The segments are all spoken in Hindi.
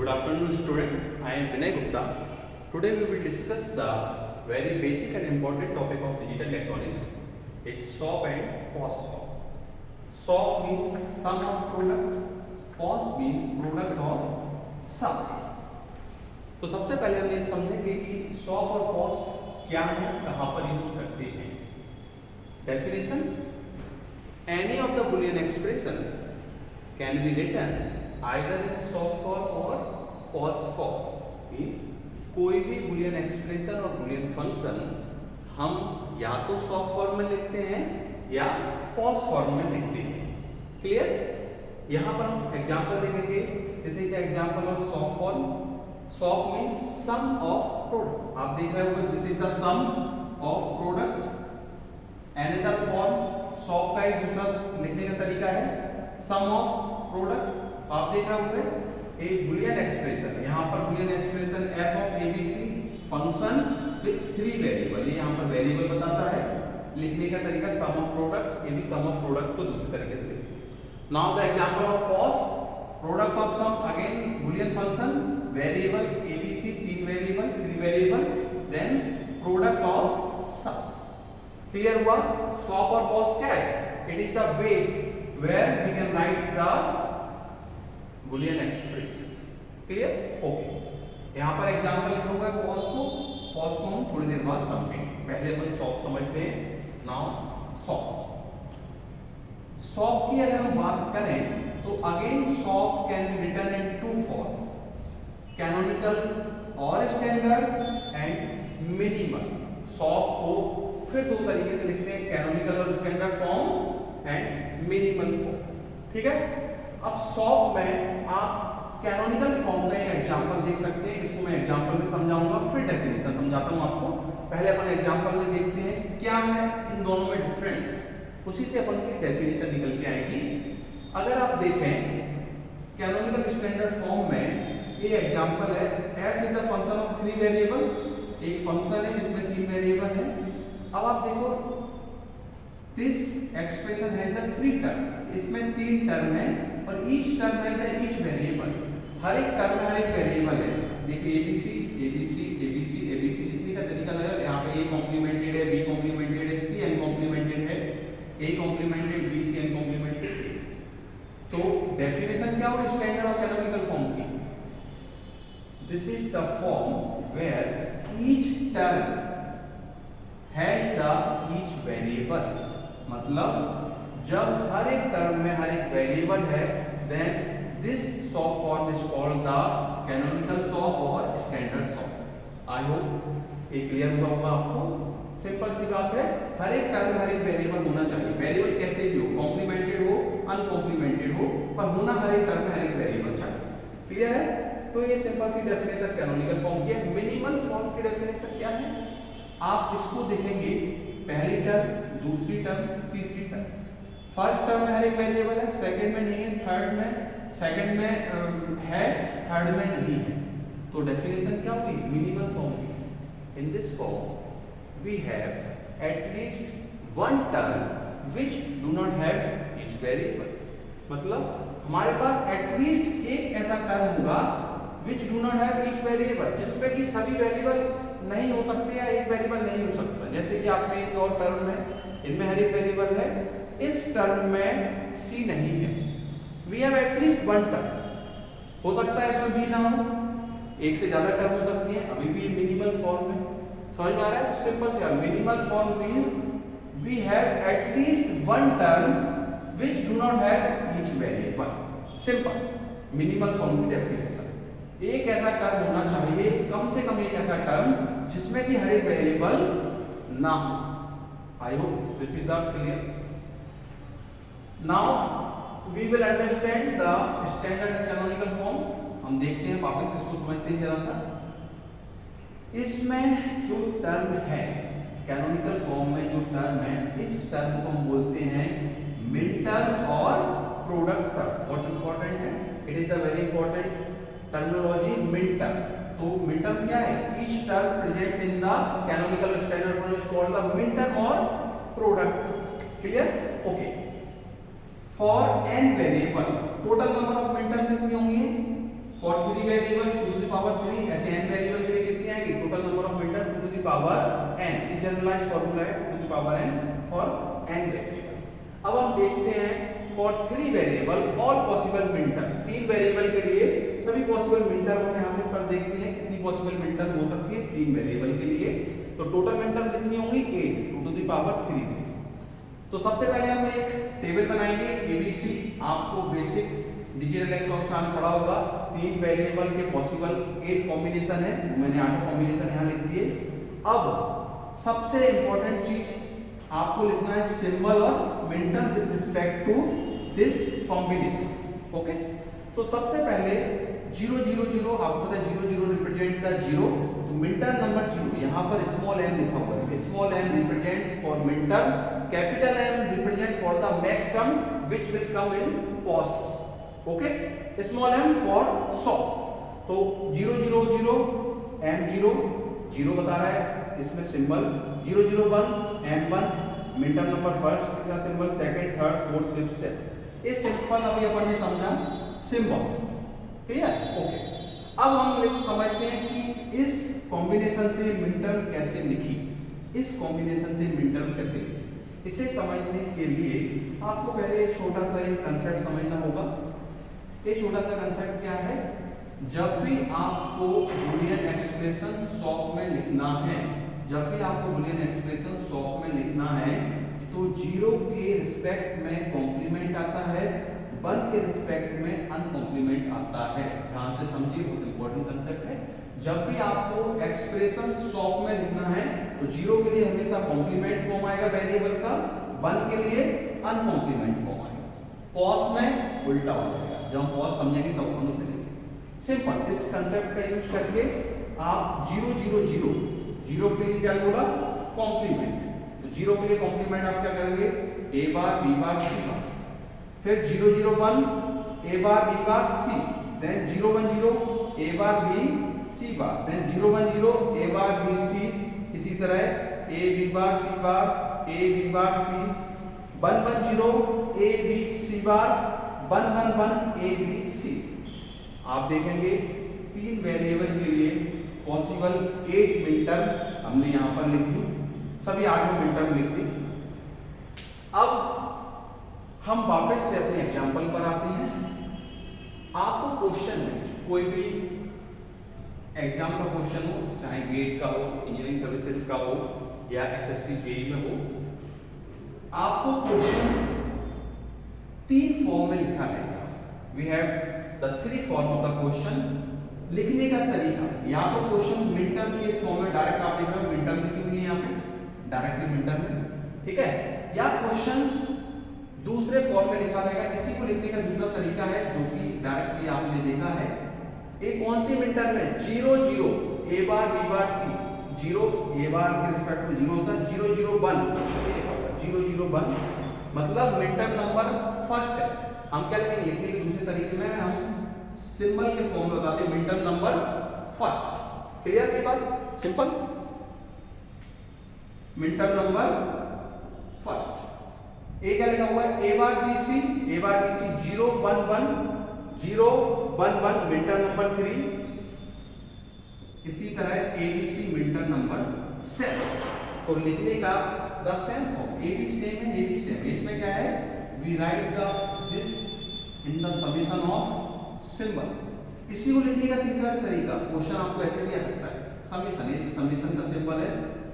Good afternoon, student. I am Vinay Gupta. Today we will discuss the very basic and important topic of digital electronics. It's SOP and POS form. SOP means sum of product. POS means product of sum. तो सबसे पहले हम ये समझेंगे कि SOP और POS क्या है, कहाँ पर यूज करते हैं. Definition: any of the Boolean expression can be written either in SOP form or POS form. Means कोई भी Boolean expression और Boolean function हम या तो SOP form में लिखते हैं या POS form में लिखते हैं. क्लियर? यहाँ पर हम एग्जाम्पल देखेंगे. जैसे कि example of SOP form. SOP means sum of product. आप देख रहे होंगे this is the sum of product. Another form SOP का एक दूसरा लिखने का तरीका है सम ऑफ प्रोडक्ट. आप देख रहे होंगे एक बुलियन एक्सप्रेशन. यहाँ पर Boolean expression f of abc function with 3 variable. ये यहाँ पर वेरिएबल बताता है. लिखने का तरीका सम ऑफ प्रोडक्ट. ये भी सम ऑफ प्रोडक्ट को दूसरे तरीके से लिखते हैं. Now the example of POS. Product of sum again Boolean function variable abc 3 variable 3 variable then product of sum. Clear हुआ? SOP और POS क्या है? It is the way where we can write the Boolean expression. Clear? Okay. यहाँ पर एग्जांपल लिखा हुआ है POS को हम थोड़ी देर बाद समझेंगे. पहले अपन SOP समझते हैं. नाउ SOP की अगर हम बात करें तो again SOP can be written in 2 form, canonical और स्टैंडर्ड एंड मिनिमल. SOP को फिर दो तरीके से लिखते हैं, कैनोनिकल और standard form and minimal form. ठीक है? अब SOP में आप कैनोनिकल फॉर्म का एक एग्जांपल देख सकते हैं. इसको मैं एग्जांपल से समझाऊंगा, फिर डेफिनेशन समझाता हूं आपको. पहले अपन एग्जांपल में देखते हैं क्या है इन दोनों में डिफरेंस. उसी से अपन की डेफिनेशन निकल के आएगी. अगर आप देखें कैनोनिकल स्टैंडर्ड फॉर्म में ये एग्जांपल है f is the function of 3 variable. एक फंक्शन है जिसमें 3 वेरिएबल है. अब आप देखो दिस एक्सप्रेशन है द 3 टर्म. इसमें 3 टर्म है और ईच टर्म है द ईच वेरिएबल. हर एक टर्म में हर एक वेरिएबल है. देखिए abc abc abc abc लिखने का तरीका लगा. यहाँ पे a कॉम्प्लीमेंटेड है, b कॉम्प्लीमेंटेड है, c अनकॉम्प्लीमेंटेड है, a complemented, b c uncomplemented. तो डेफिनेशन क्या हो स्टैंडर्ड और कैनोनिकल फॉर्म की? This is the form where each term has the each variable. मतलब जब हर एक टर्म में हर एक वेरिएबल है then this SOP form is called the canonical SOP और स्टैंडर्ड SOP. आई होप ये क्लियर हुआ होगा आपको. सिंपल सी बात है, हर एक टर्म में हर एक वेरिएबल होना चाहिए. वेरिएबल कैसे भी हो, कॉम्प्लीमेंटेड हो अनकॉम्प्लीमेंटेड हो, पर होना हर एक टर्म में हर एक वेरिएबल चाहिए. क्लियर है? तो ये सिंपल सी डेफिनेशन कैनोनिकल फॉर्म की है. मिनिमल फॉर्म की डेफिनेशन क्या है? आप इसको देखेंगे पहली टर्म, दूसरी टर्म, तीसरी टर्म. फर्स्ट टर्म में हर एक वेरिएबल है, सेकंड में नहीं है, थर्ड में, सेकंड में है, थर्ड में नहीं है. तो डेफिनेशन क्या हुई? मिनिमल फॉर्म की. In this form we have at least one term which do not have each variable. मतलब हमारे पास एटलीस्ट एक ऐसा टर्म होगा which do not have each variable, जिसमें कि सभी वेरिएबल नहीं हो सकते या एक वेरिएबल नहीं हो सकता. जैसे कि आप में इन दो टर्म में इनमें हर एक वेरिएबल है, इस टर्म में c नहीं है. we have at least one term. हो सकता है इसमें b ना हो, एक से ज्यादा टर्म हो सकती है, अभी भी मिनिमल फॉर्म में. समझ में आ रहा है? तो सिंपल सा minimal form means we have at least one term which do not have each variable. Simple minimal form की डेफिनेशन. एक ऐसा टर्म होना चाहिए, कम से कम एक ऐसा टर्म जिसमें कि हर एक वेरिएबल ना हो. I hope this is the clear. Now we will understand the standard and canonical form. हम देखते हैं वापस इसको समझते हैं जरा सा. इसमें जो टर्म है कैनोनिकल फॉर्म में जो टर्म है, इस टर्म को हम बोलते हैं मिन टर्म और प्रोडक्ट टर्म. बहुत इंपॉर्टेंट है. It is the very important terminology min term. तो मिन टर्म क्या है? Each term present in the canonical standard form is called the min term और product. Clear? Okay. For n variable total number of min term कितनी होंगी? For 3 variable 2 to the power 3, ऐसे n वेरिएबल के लिए कितने आएंगे, total number of minterm 2 to the power n, ये जनरलाइज फार्मूला है 2 to the power n for n variable. अब हम देखते हैं for 3 variable all possible minterm, 3 variable के लिए सभी पॉसिबल मिनटर हम यहां से पर देखते हैं कितनी पॉसिबल मिनटर हो सकती है 3 वेरिएबल के लिए। तो टोटल मिनटर कितनी होंगी 8 2 टू द पावर 3 से। तो सबसे पहले हम एक टेबल बनाएंगे एबीसी, आपको बेसिक डिजिटल इलेक्ट्रॉनिक्स में पढ़ा होगा, 3 वेरिएबल के पॉसिबल 8 कॉम्बिनेशन है, मैंने 8 कॉम्बिनेशन यहां लिख दिए। अब सबसे इंपॉर्टेंट चीज आपको लिखना है सिंबल और minterm with respect to this combination. Okay, तो सबसे पहले 0 0 0, आपको पता है 0 0 रिप्रेजेंट द 0, तो मिनटर नंबर 0 यहां पर स्मॉल m लिखा हुआ है, small m represent for minterm, capital M represent for the next term which will come in POS. Okay, small m for 100, तो 0 0 0 m0 0 बता रहा है, इसमें सिंबल 0 0 1 m1 मिनटर नंबर फर्स्ट का symbol, second third fourth fifth seven, ये सिंपल अभी अपन ने समझा सिंबल, क्लियर। ओके, अब हम समझते हैं कि इस कॉम्बिनेशन से मिनटर कैसे लिखी, इस कॉम्बिनेशन से मिनटर कैसे लिखी। इसे समझने के लिए आपको पहले एक छोटा सा एक कंसेप्ट समझना होगा। ये छोटा सा कंसेप्ट क्या है, जब भी आपको बूलियन एक्सप्रेशन शॉर्ट में लिखना है, जब भी आपको बूलियन एक्सप्रेशन शॉर्ट में लिखना है तो 0 के रिस्पेक्ट में कॉम्प्लीमेंट आता है, 1 के रिस्पेक्ट में अनकॉम्प्लीमेंट आता है। ध्यान से समझिए, बहुत इंपॉर्टेंट कंसेप्ट है। जब भी आपको एक्सप्रेशन शॉर्ट में लिखना है तो 0 के लिए हमेशा कॉम्प्लीमेंट फॉर्म आएगा वेरिएबल का, 1 के लिए अनकॉम्प्लीमेंट फॉर्म आएगा, पॉज में उल्टा हो जाएगा। जब हम पॉज समझेंगे तब हम उसे देखेंगे। सिंपल, इस कंसेप्ट का यूज करके आप 0 0 0 0 के लिए क्या बोला, कॉम्प्लीमेंट, तो 0 के लिए कॉम्प्लीमेंट आप क्या करेंगे, a bar b bar c बार, फिर 0 0 1 a bar b bar c, then 0 1 0 a bar b c bar, then 0 1 0 a bar b c, इसी तरह a b bar c bar, a b bar c, 1 1 0 a b c bar, 1 1 1 a b c। आप देखेंगे 3 वेरिएबल के लिए पॉसिबल 8 मिनटर हमने यहां पर लिख दी, सभी 8 मिनटर लिख दी। अब हम वापस से अपने एग्जाम्पल पर आते हैं। आपको क्वेश्चन में कोई भी एग्जाम का क्वेश्चन हो, चाहे गेट का हो, इंजीनियरिंग सर्विसेज का हो या एसएससी जेई में हो, आपको क्वेश्चंस 3 फॉर्म में लिखा रहेगा। We have the 3 form of the question. लिखने का तरीका, या तो क्वेश्चन मिनटर के इस फॉर्म में डायरेक्ट आप देख रहे हो मिनटर लिखी हुई है यहाँ पे, डायरेक्टली मिनटर में, ठीक है, या क्वेश्चंस दूसरे फॉर्म में लिखा रहेगा। इसी को लिखने का दूसरा तरीका है जो कि डायरेक्टली आपने देखा है, एक कौन सी मिनटर में 0 0 a bar b bar c, 0 a बार के रिस्पेक्ट में 0 होता है, 0 0 1 0 0 1 मतलब मिनटर नंबर फर्स्ट है। हम क्या लिखेंगे, लिखने के दूसरे तरीके में हम सिंबल के फॉर्म में बताते हैं मिनटर नंबर फर्स्ट। क्लियर ये बात, सिंपल, मिनटर नंबर फर्स्ट। ए क्या लिखा हुआ है, a bar b c 0 1 1 0 1 1 minterm number 3, इसी तरह ABC मिनटर नंबर 7। तो लिखने का the same form, A B same है, ए बी सेम, इसमें क्या है, we write the this in the summation of symbol. इसी को लिखने का तीसरा तरीका, क्वेश्चन आपको ऐसे भी आ सकता है, समेशन, इस समेशन का सिंबल है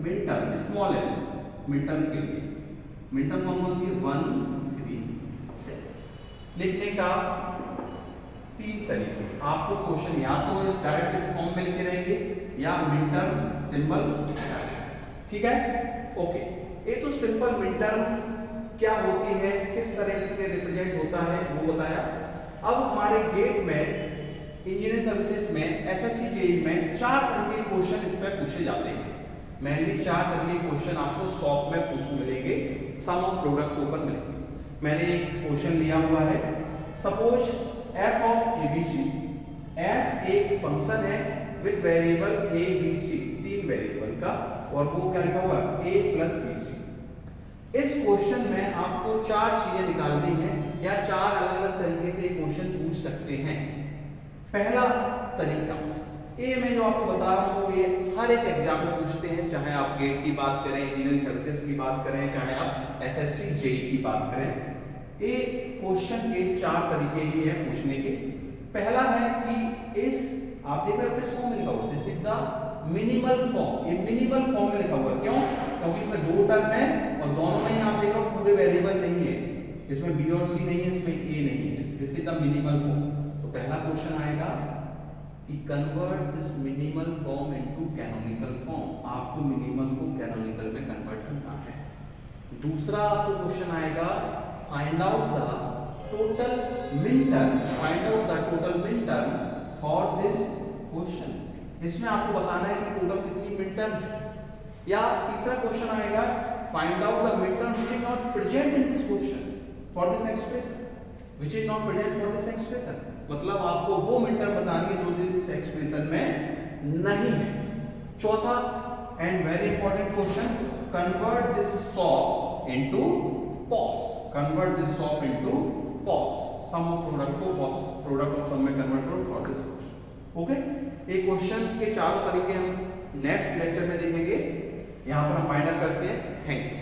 मिनटर, स्मॉल m, मिनटर के लिए मिनटर कौन कौन सी है, 1 3 7। लिखने का 3 तरीके, आपको क्वेश्चन या तो डायरेक्ट इस फॉर्म में लिखे रहेंगे या मिनटर सिंबल, ठीक है। ओके, ये तो सिंपल मिनटर क्या होती है, किस तरीके से रिप्रेजेंट होता है वो बताया। अब हमारे गेट में, इंजीनियरिंग सर्विसेज में, एसएससी जेईई में 4 तरह के क्वेश्चन इस पे पूछे जाते हैं। मेनली 4 तरह के क्वेश्चन आपको सॉफ्ट में पूछ मिलेंगे, सम ऑफ प्रोडक्ट के ऊपर मिलेंगे। मैंने एक क्वेश्चन लिया हुआ है, suppose f of abc, f एक फंक्शन है with variable a b c, 3 variable का, और वो क्या लिखा हुआ है a प्लस bc। इस क्वेश्चन में आपको 4 चीजें निकालनी है या 4 अलग अलग तरीके से क्वेश्चन पूछ सकते हैं। पहला तरीका ए मैं जो आपको बता रहा हूँ ये हर एक एग्जाम में पूछते हैं, चाहे आप गेट की बात करें, इंजीनियरिंग सर्विसेज की बात करें, चाहे आप एसएससी जेई की बात करें। ए क्वेश्चन के 4 तरीके ही हैं पूछने के। पहला है कि इस आप देख रहे हो किस फॉर्म में लिखा हुआ, this is the minimal form. ये मिनिमल फॉर्म में लिखा हुआ है, क्यों? क्योंकि इसमें 2 टर्म है और दोनों में आप देख रहे हो पूरे वेरिएबल नहीं है, इसमें बी और सी नहीं है, इसमें ए नहीं है। This is the minimal form. तो पहला क्वेश्चन आएगा कि convert this minimal form into canonical form. आपको मिनिमल को कैनोनिकल में कन्वर्ट करना है। दूसरा आपको क्वेश्चन आएगा find out the total min term, find out the total min term for this question. इसमें आपको बताना है कि टोटल कितनी मिन टर्म है। या तीसरा क्वेश्चन आएगा find out the min term which is not present in this question for this expression, which is not present for this expression. मतलब आपको वो मिन टर्म बतानी है जो इस एक्सप्रेशन में नहीं है। चौथा and very important question, convert this SOP into POS, convert this SOP into POS. Sum of product को पॉस प्रोडक्ट ऑफ सम में कन्वर्ट करो फॉर दिस क्वेश्चन। ओके, ये क्वेश्चन के चारों तरीके हम नेक्स्ट लेक्चर में देखेंगे। यहां पर हम फाइंड आउट करते हैं। Thank you.